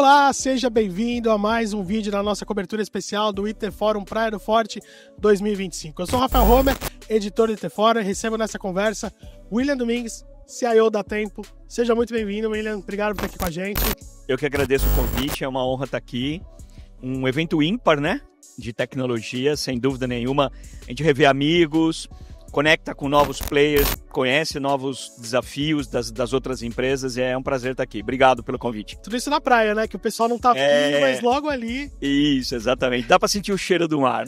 Olá, seja bem-vindo a mais um vídeo da nossa cobertura especial do IT Forum Praia do Forte 2025. Eu sou o Rafael Homer, editor do IT Forum, e recebo nessa conversa William Domingues, CIO da Tempo. Seja muito bem-vindo, William. Obrigado por estar aqui com a gente. Eu que agradeço o convite, é uma honra estar aqui. Um evento ímpar, né? De tecnologia, sem dúvida nenhuma. A gente revê amigos, conecta com novos players, conhece novos desafios das outras empresas e é um prazer estar aqui. Obrigado pelo convite. Tudo isso na praia, né? Que o pessoal não tá vendo, mas logo ali... Isso, exatamente. Dá para sentir o cheiro do mar.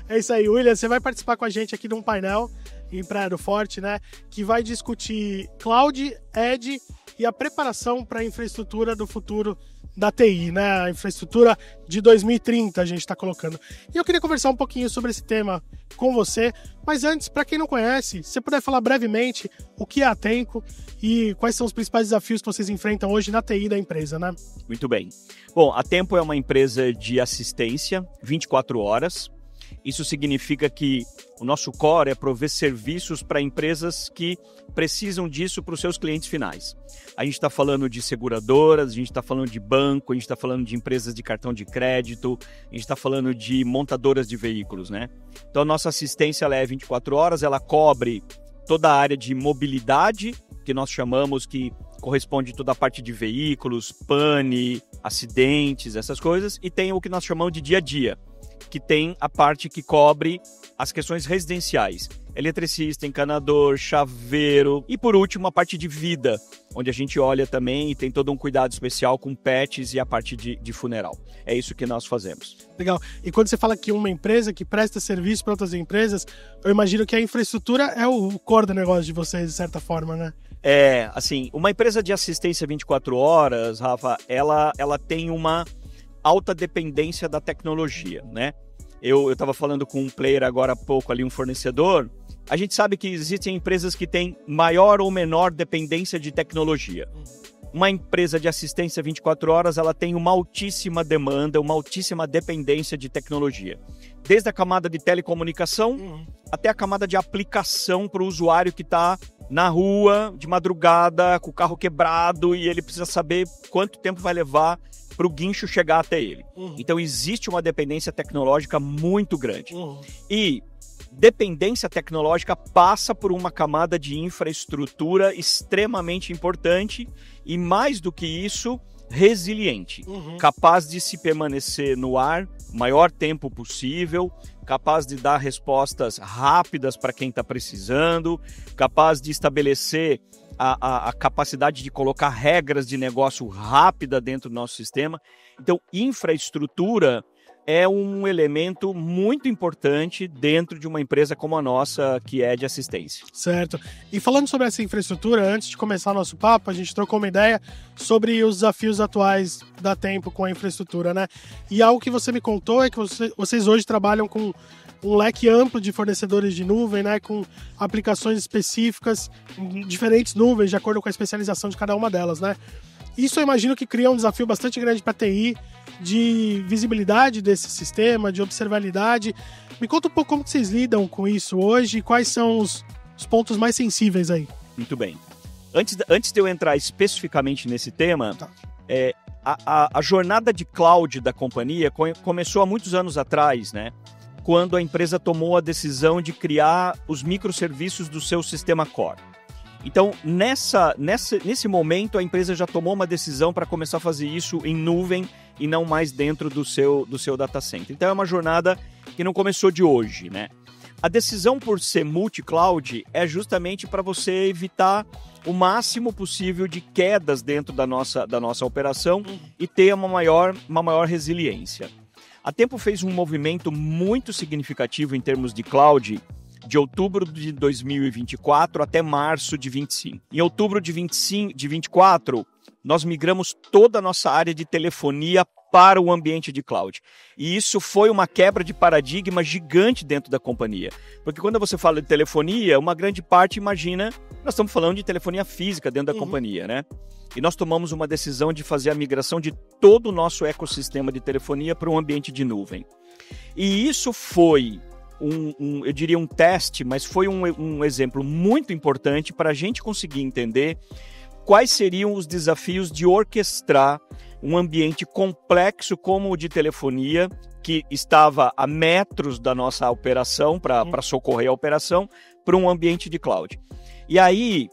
É isso aí, William. Você vai participar com a gente aqui de um painel em Praia do Forte, né? Que vai discutir Cloud, Edge e a preparação para a infraestrutura do futuro da TI, né? A infraestrutura de 2030 a gente está colocando. E eu queria conversar um pouquinho sobre esse tema com você, mas antes, para quem não conhece, se você puder falar brevemente o que é a Tempo e quais são os principais desafios que vocês enfrentam hoje na TI da empresa, né? Muito bem. Bom, a Tempo é uma empresa de assistência 24 horas. Isso significa que o nosso core é prover serviços para empresas que precisam disso para os seus clientes finais. A gente está falando de seguradoras, a gente está falando de banco, a gente está falando de empresas de cartão de crédito, a gente está falando de montadoras de veículos, né? Então, a nossa assistência ela é 24 horas, ela cobre toda a área de mobilidade, que nós chamamos que corresponde toda a parte de veículos, pane, acidentes, essas coisas, e tem o que nós chamamos de dia a dia, que tem a parte que cobre as questões residenciais. Eletricista, encanador, chaveiro e, por último, a parte de vida, onde a gente olha também e tem todo um cuidado especial com pets e a parte de funeral. É isso que nós fazemos. Legal. E quando você fala que uma empresa que presta serviço para outras empresas, eu imagino que a infraestrutura é o core do negócio de vocês, de certa forma, né? É, assim, uma empresa de assistência 24 horas, Rafa, ela tem uma alta dependência da tecnologia, né? Eu estava falando com um player agora há pouco ali, um fornecedor. A gente sabe que existem empresas que têm maior ou menor dependência de tecnologia. Uma empresa de assistência 24 horas, ela tem uma altíssima demanda, uma altíssima dependência de tecnologia. Desde a camada de telecomunicação até a camada de aplicação para o usuário que está na rua, de madrugada, com o carro quebrado e ele precisa saber quanto tempo vai levar para o guincho chegar até ele. Então, existe uma dependência tecnológica muito grande. E dependência tecnológica passa por uma camada de infraestrutura extremamente importante e, mais do que isso, resiliente. Capaz de se permanecer no ar o maior tempo possível, capaz de dar respostas rápidas para quem está precisando, capaz de estabelecer a capacidade de colocar regras de negócio rápida dentro do nosso sistema. Então, infraestrutura é um elemento muito importante dentro de uma empresa como a nossa, que é de assistência. Certo. E falando sobre essa infraestrutura, antes de começar nosso papo, a gente trocou uma ideia sobre os desafios atuais da Tempo com a infraestrutura, né? E algo que você me contou é que vocês hoje trabalham com um leque amplo de fornecedores de nuvem, né, com aplicações específicas em diferentes nuvens, de acordo com a especialização de cada uma delas, né? Isso eu imagino que cria um desafio bastante grande para a TI, de visibilidade desse sistema, de observabilidade. Me conta um pouco como vocês lidam com isso hoje e quais são os pontos mais sensíveis aí. Muito bem. Antes de eu entrar especificamente nesse tema, a jornada de cloud da companhia começou há muitos anos atrás, né? Quando a empresa tomou a decisão de criar os microserviços do seu sistema core. Então, nesse momento, a empresa já tomou uma decisão para começar a fazer isso em nuvem e não mais dentro do seu data center. Então, é uma jornada que não começou de hoje, né? A decisão por ser multi-cloud é justamente para você evitar o máximo possível de quedas dentro da nossa operação e ter uma maior resiliência. A Tempo fez um movimento muito significativo em termos de cloud de outubro de 2024 até março de 2025. Em outubro de 2024, nós migramos toda a nossa área de telefonia para o ambiente de cloud. E isso foi uma quebra de paradigma gigante dentro da companhia. Porque quando você fala de telefonia, uma grande parte imagina, nós estamos falando de telefonia física dentro da companhia, né? E nós tomamos uma decisão de fazer a migração de todo o nosso ecossistema de telefonia para um ambiente de nuvem. E isso foi eu diria um teste, mas foi um exemplo muito importante para a gente conseguir entender quais seriam os desafios de orquestrar um ambiente complexo como o de telefonia, que estava a metros da nossa operação, para socorrer a operação, para um ambiente de cloud. E aí,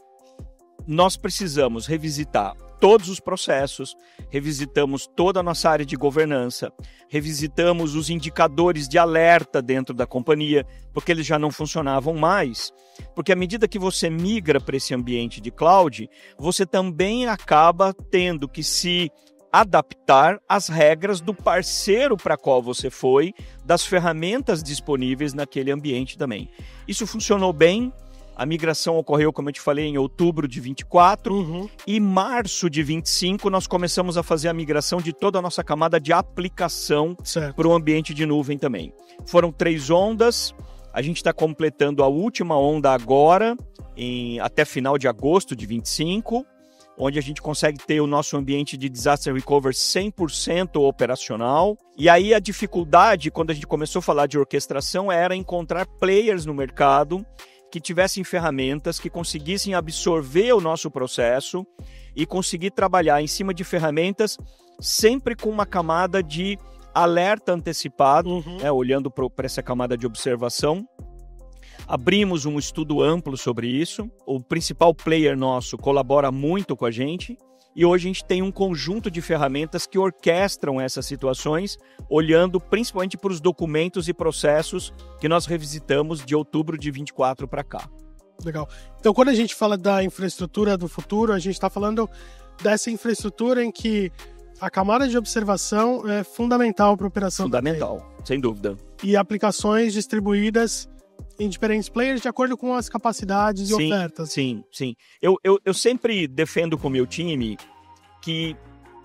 nós precisamos revisitar todos os processos, revisitamos toda a nossa área de governança, revisitamos os indicadores de alerta dentro da companhia, porque eles já não funcionavam mais. Porque à medida que você migra para esse ambiente de cloud, você também acaba tendo que se adaptar às regras do parceiro para qual você foi, das ferramentas disponíveis naquele ambiente também. Isso funcionou bem. A migração ocorreu, como eu te falei, em outubro de 24 e março de 25 nós começamos a fazer a migração de toda a nossa camada de aplicação para o ambiente de nuvem também. Foram 3 ondas, a gente está completando a última onda agora, até final de agosto de 25, onde a gente consegue ter o nosso ambiente de disaster recovery 100% operacional. E aí a dificuldade, quando a gente começou a falar de orquestração, era encontrar players no mercado que tivessem ferramentas, que conseguissem absorver o nosso processo e conseguir trabalhar em cima de ferramentas sempre com uma camada de alerta antecipado, olhando para essa camada de observação. Abrimos um estudo amplo sobre isso. O principal player nosso colabora muito com a gente. E hoje a gente tem um conjunto de ferramentas que orquestram essas situações, olhando principalmente para os documentos e processos que nós revisitamos de outubro de 24 para cá. Legal. Então, quando a gente fala da infraestrutura do futuro, a gente está falando dessa infraestrutura em que a camada de observação é fundamental para a operação. Fundamental, sem dúvida. E aplicações distribuídas em diferentes players de acordo com as capacidades e ofertas. Sim. Eu sempre defendo com o meu time que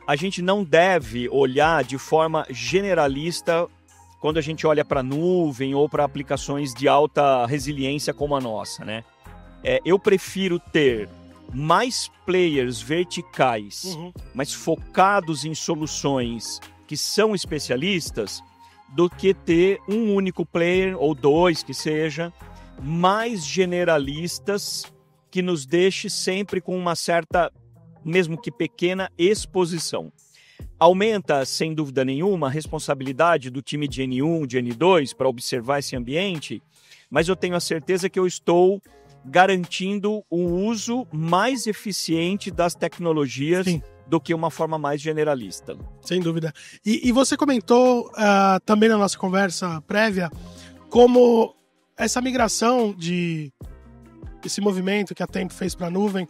a gente não deve olhar de forma generalista quando a gente olha para a nuvem ou para aplicações de alta resiliência como a nossa, né? Eu prefiro ter mais players verticais, mas focados em soluções que são especialistas, do que ter um único player, ou 2 que seja, mais generalistas, que nos deixe sempre com uma certa, mesmo que pequena, exposição. Aumenta, sem dúvida nenhuma, a responsabilidade do time de N1, de N2, para observar esse ambiente, mas eu tenho a certeza que eu estou garantindo um uso mais eficiente das tecnologias do que uma forma mais generalista. Sem dúvida. E você comentou também na nossa conversa prévia como essa migração esse movimento que a Tempo fez para a nuvem,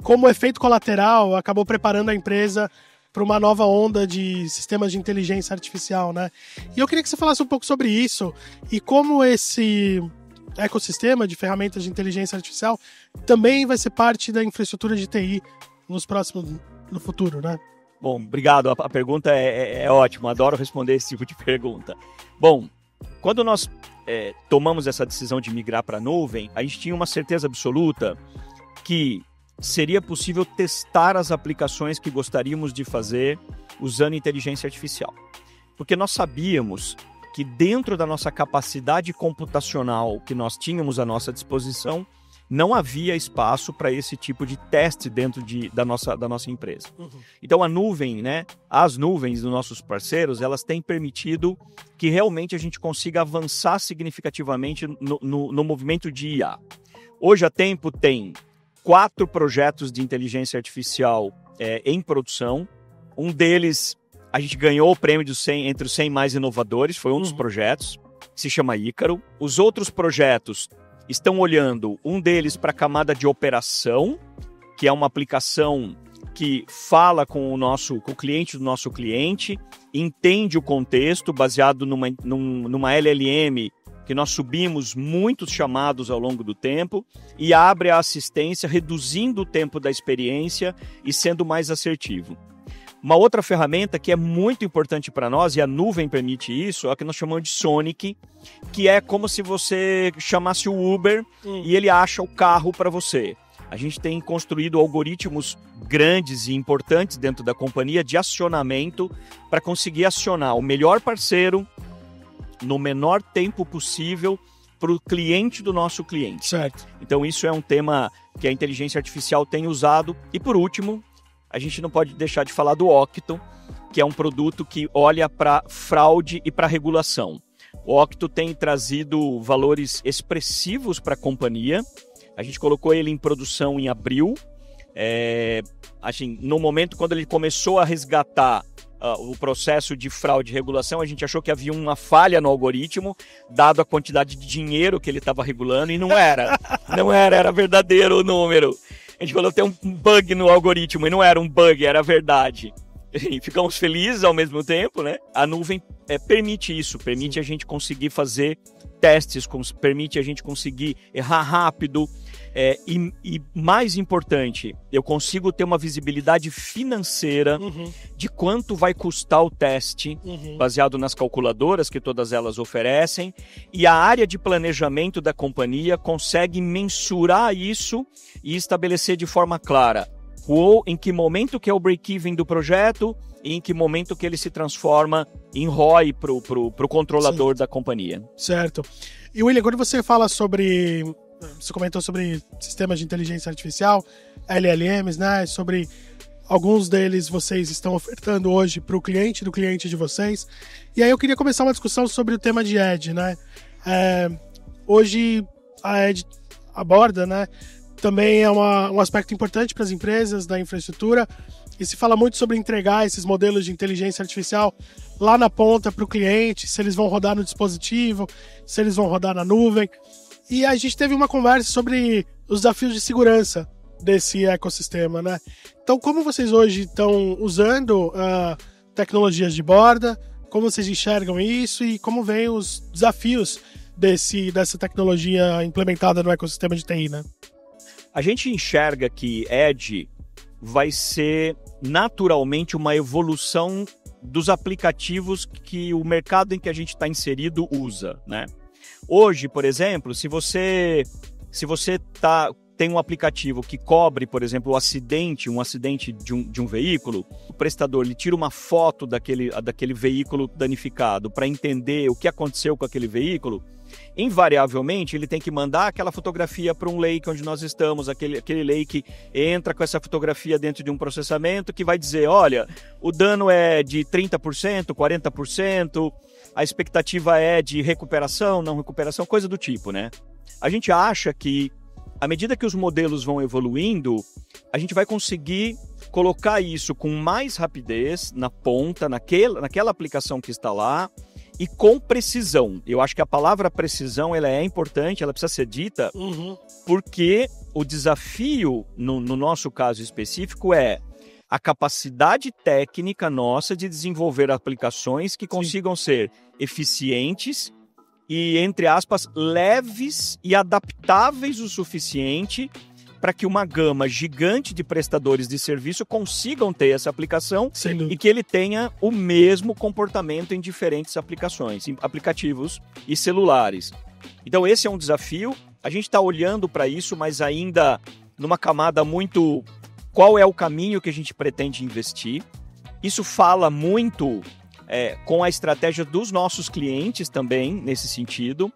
como efeito colateral, acabou preparando a empresa para uma nova onda de sistemas de inteligência artificial, né? E eu queria que você falasse um pouco sobre isso e como esse ecossistema de ferramentas de inteligência artificial também vai ser parte da infraestrutura de TI no futuro, né? Bom, obrigado. A pergunta é ótima. Adoro responder esse tipo de pergunta. Bom, quando nós tomamos essa decisão de migrar para a nuvem, a gente tinha uma certeza absoluta que seria possível testar as aplicações que gostaríamos de fazer usando inteligência artificial. Porque nós sabíamos que dentro da nossa capacidade computacional que nós tínhamos à nossa disposição, não havia espaço para esse tipo de teste dentro da nossa empresa. Então a nuvem, né, as nuvens dos nossos parceiros, elas têm permitido que realmente a gente consiga avançar significativamente no movimento de IA. Hoje a Tempo tem 4 projetos de inteligência artificial em produção. Um deles, a gente ganhou o prêmio entre os 100 mais inovadores, foi um dos projetos, que se chama Ícaro. Os outros projetos estão olhando, um deles para a camada de operação, que é uma aplicação que fala com o cliente do nosso cliente, entende o contexto baseado numa LLM, que nós subimos muitos chamados ao longo do tempo, e abre a assistência, reduzindo o tempo da experiência e sendo mais assertivo. Uma outra ferramenta que é muito importante para nós, e a nuvem permite isso, é a que nós chamamos de Sonic, que é como se você chamasse o Uber e ele acha o carro para você. A gente tem construído algoritmos grandes e importantes dentro da companhia de acionamento para conseguir acionar o melhor parceiro no menor tempo possível para o cliente do nosso cliente. Certo. Então isso é um tema que a inteligência artificial tem usado. E por último, a gente não pode deixar de falar do Octo, que é um produto que olha para fraude e para regulação. O Octo tem trazido valores expressivos para a companhia. A gente colocou ele em produção em abril. Assim, no momento quando ele começou a resgatar o processo de fraude e regulação, a gente achou que havia uma falha no algoritmo, dado a quantidade de dinheiro que ele estava regulando, e não era. Era verdadeiro o número. A gente falou que tem um bug no algoritmo, e não era um bug, era verdade. E ficamos felizes ao mesmo tempo, né? A nuvem permite isso, permite a gente conseguir fazer testes, permite a gente conseguir errar rápido. E mais importante, eu consigo ter uma visibilidade financeira de quanto vai custar o teste, baseado nas calculadoras que todas elas oferecem, e a área de planejamento da companhia consegue mensurar isso e estabelecer de forma clara em que momento que é o break-even do projeto e em que momento que ele se transforma em ROI para o controlador da companhia. Certo. E William, quando você fala sobre... Você comentou sobre sistemas de inteligência artificial, LLMs, né? Sobre alguns deles vocês estão ofertando hoje para o cliente do cliente de vocês. E aí eu queria começar uma discussão sobre o tema de Edge, né? Hoje a Edge aborda, né? Também é um aspecto importante para as empresas da infraestrutura. E se fala muito sobre entregar esses modelos de inteligência artificial lá na ponta para o cliente, se eles vão rodar no dispositivo, se eles vão rodar na nuvem. E a gente teve uma conversa sobre os desafios de segurança desse ecossistema, né? Então, como vocês hoje estão usando tecnologias de borda, como vocês enxergam isso e como vêm os desafios dessa tecnologia implementada no ecossistema de TI, né? A gente enxerga que Edge vai ser naturalmente uma evolução dos aplicativos que o mercado em que a gente está inserido usa, né? Hoje, por exemplo, se você tem um aplicativo que cobre, por exemplo, um acidente de um veículo, o prestador ele tira uma foto daquele veículo danificado para entender o que aconteceu com aquele veículo, invariavelmente ele tem que mandar aquela fotografia para um lake onde nós estamos, aquele lake entra com essa fotografia dentro de um processamento que vai dizer, olha, o dano é de 30%, 40%, a expectativa é de recuperação, não recuperação, coisa do tipo, né? A gente acha que, à medida que os modelos vão evoluindo, a gente vai conseguir colocar isso com mais rapidez na ponta, naquela aplicação que está lá, e com precisão. Eu acho que a palavra precisão ela é importante, ela precisa ser dita, porque o desafio, no nosso caso específico, é a capacidade técnica nossa de desenvolver aplicações que consigam ser eficientes e, entre aspas, leves e adaptáveis o suficiente para que uma gama gigante de prestadores de serviço consigam ter essa aplicação e que ele tenha o mesmo comportamento em diferentes aplicações, em aplicativos e celulares. Então esse é um desafio, a gente está olhando para isso, mas ainda numa camada muito... Qual é o caminho que a gente pretende investir? Isso fala muito com a estratégia dos nossos clientes também, nesse sentido,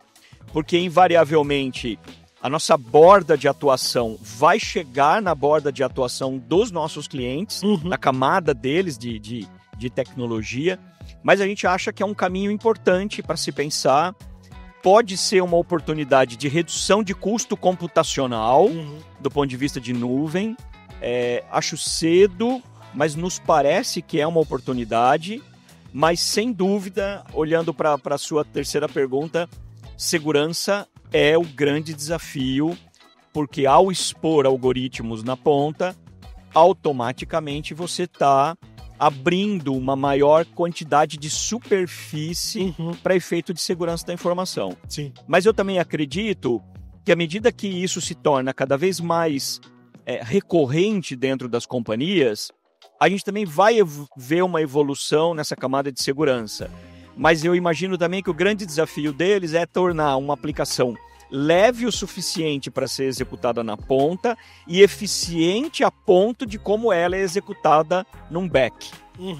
porque invariavelmente a nossa borda de atuação vai chegar na borda de atuação dos nossos clientes, na camada deles de tecnologia, mas a gente acha que é um caminho importante para se pensar. Pode ser uma oportunidade de redução de custo computacional, do ponto de vista de nuvem. Acho cedo, mas nos parece que é uma oportunidade, mas sem dúvida, olhando para a sua terceira pergunta, segurança é o grande desafio, porque ao expor algoritmos na ponta, automaticamente você está abrindo uma maior quantidade de superfície para efeito de segurança da informação. Sim. Mas eu também acredito que à medida que isso se torna cada vez mais recorrente dentro das companhias, a gente também vai ver uma evolução nessa camada de segurança. Mas eu imagino também que o grande desafio deles é tornar uma aplicação leve o suficiente para ser executada na ponta e eficiente a ponto de como ela é executada num back.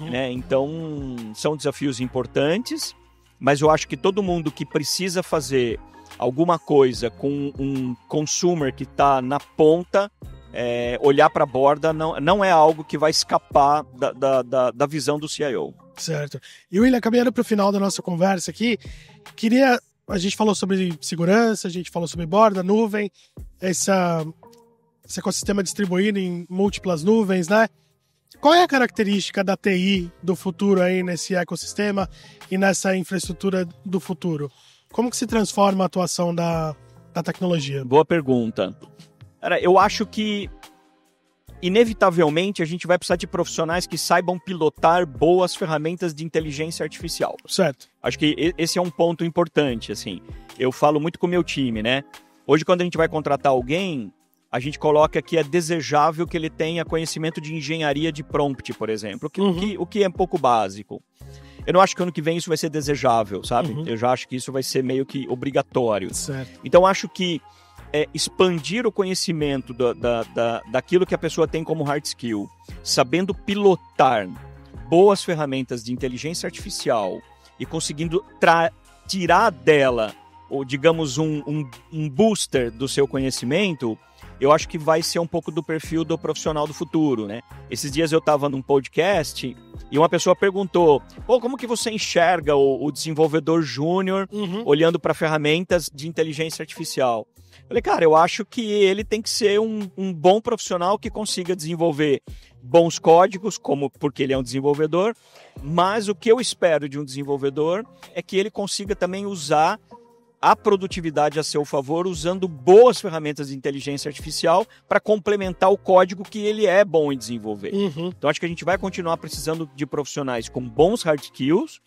Né? Então, são desafios importantes, mas eu acho que todo mundo que precisa fazer alguma coisa com um consumer que está na ponta olhar para a borda não é algo que vai escapar da visão do CIO. Certo. E William, caminhando para o final da nossa conversa aqui, a gente falou sobre segurança, a gente falou sobre borda, nuvem, esse ecossistema distribuído em múltiplas nuvens, né? Qual é a característica da TI do futuro aí nesse ecossistema e nessa infraestrutura do futuro? Como que se transforma a atuação da tecnologia? Boa pergunta. Cara, eu acho que, inevitavelmente, a gente vai precisar de profissionais que saibam pilotar boas ferramentas de inteligência artificial. Certo. Acho que esse é um ponto importante, assim. Eu falo muito com o meu time, né? Hoje, quando a gente vai contratar alguém, a gente coloca que é desejável que ele tenha conhecimento de engenharia de prompt, por exemplo, o que é um pouco básico. Eu não acho que ano que vem isso vai ser desejável, sabe? Eu já acho que isso vai ser meio que obrigatório. Certo. Então, acho que expandir o conhecimento daquilo que a pessoa tem como hard skill, sabendo pilotar boas ferramentas de inteligência artificial e conseguindo tirar dela, ou digamos, um booster do seu conhecimento, eu acho que vai ser um pouco do perfil do profissional do futuro, né? Esses dias eu estava num podcast e uma pessoa perguntou, como que você enxerga o desenvolvedor júnior olhando para ferramentas de inteligência artificial? Eu falei, cara, eu acho que ele tem que ser um bom profissional que consiga desenvolver bons códigos, porque ele é um desenvolvedor, mas o que eu espero de um desenvolvedor é que ele consiga também usar a produtividade a seu favor, usando boas ferramentas de inteligência artificial para complementar o código que ele é bom em desenvolver. Então, acho que a gente vai continuar precisando de profissionais com bons hard skills,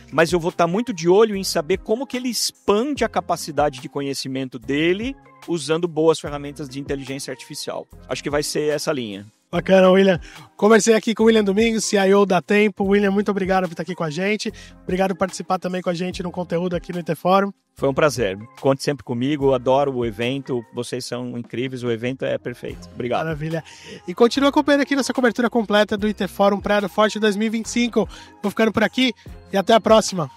mas eu vou estar muito de olho em saber como que ele expande a capacidade de conhecimento dele usando boas ferramentas de inteligência artificial. Acho que vai ser essa linha. Bacana, William. Conversei aqui com o William Domingos, CIO da Tempo. William, muito obrigado por estar aqui com a gente. Obrigado por participar também com a gente no conteúdo aqui no IT Forum. Foi um prazer. Conte sempre comigo, adoro o evento. Vocês são incríveis, o evento é perfeito. Obrigado. Maravilha. E continua acompanhando aqui nossa cobertura completa do IT Forum Praia do Forte 2025. Vou ficando por aqui e até a próxima.